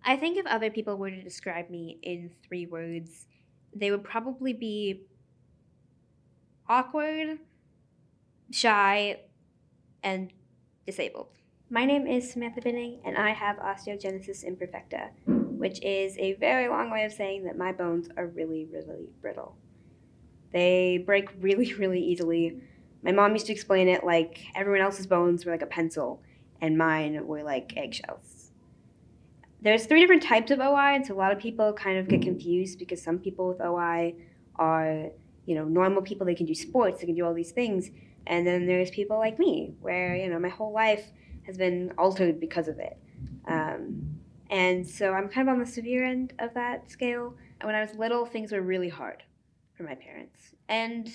I think if other people were to describe me in 3 words, they would probably be awkward, shy, and disabled. My name is Samantha Binning, and I have osteogenesis imperfecta, which is a very long way of saying that my bones are really, really brittle. They break really, really easily. My mom used to explain it like everyone else's bones were like a pencil, and mine were like eggshells. There's 3 different types of OI, and so a lot of people kind of get confused because some people with OI are, normal people. They can do sports, they can do all these things. And then there's people like me, where, my whole life has been altered because of it. And so I'm kind of on the severe end of that scale. When I was little, things were really hard for my parents. And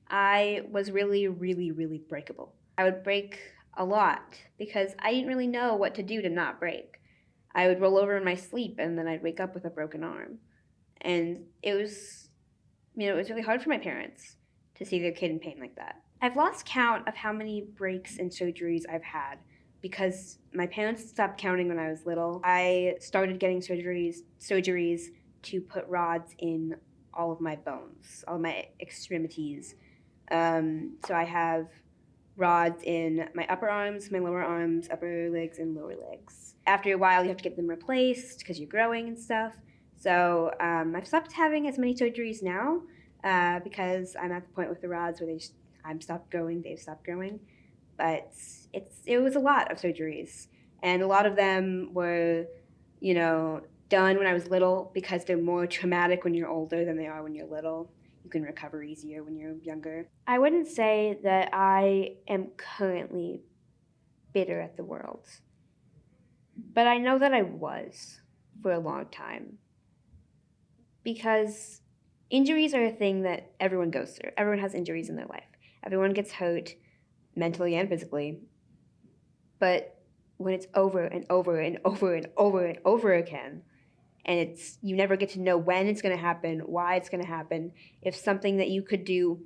I was really, really, really breakable. I would break a lot because I didn't really know what to do to not break. I would roll over in my sleep and then I'd wake up with a broken arm. And it was really hard for my parents to see their kid in pain like that. I've lost count of how many breaks and surgeries I've had because my parents stopped counting when I was little. I started getting surgeries to put rods in all of my bones, all of my extremities. So I have rods in my upper arms, my lower arms, upper legs, and lower legs. After a while, you have to get them replaced because you're growing and stuff. So I've stopped having as many surgeries now because I'm at the point with the rods where I'm stopped growing, they've stopped growing. But it was a lot of surgeries, and a lot of them were, done when I was little because they're more traumatic when you're older than they are when you're little. You can recover easier when you're younger. I wouldn't say that I am currently bitter at the world, but I know that I was for a long time because injuries are a thing that everyone goes through. Everyone has injuries in their life. Everyone gets hurt mentally and physically. But when it's over and over and over and over and over again, and you never get to know when it's going to happen, why it's going to happen, if something that you could do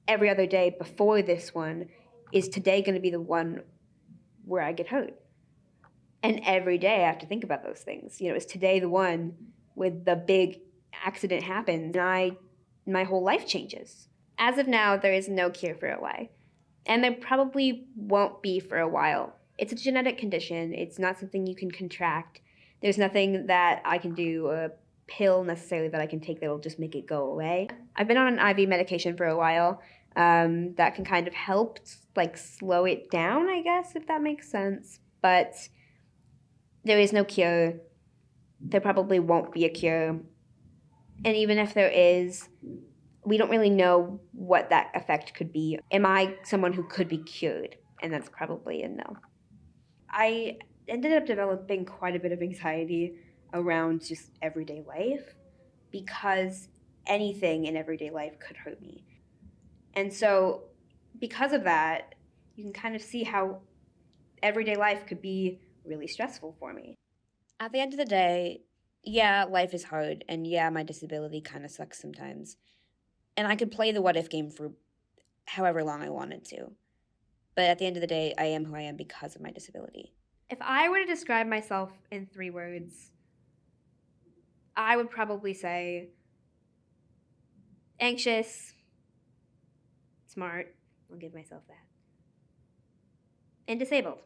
every other day before this one is today going to be the one where I get hurt. And every day I have to think about those things. Is today the one with the big accident happens and my whole life changes. As of now, there is no cure for OI. And there probably won't be for a while. It's a genetic condition. It's not something you can contract. There's nothing that I can do, a pill necessarily that I can take that will just make it go away. I've been on an IV medication for a while that can kind of help slow it down, I guess, if that makes sense. But there is no cure. There probably won't be a cure. And even if there is, we don't really know what that effect could be. Am I someone who could be cured? And that's probably a no. I ended up developing quite a bit of anxiety around just everyday life because anything in everyday life could hurt me. And so because of that, you can kind of see how everyday life could be really stressful for me. At the end of the day, yeah, life is hard, and yeah, my disability kind of sucks sometimes. And I could play the what if game for however long I wanted to. But at the end of the day, I am who I am because of my disability. If I were to describe myself in 3 words, I would probably say anxious, smart, I'll give myself that, and disabled.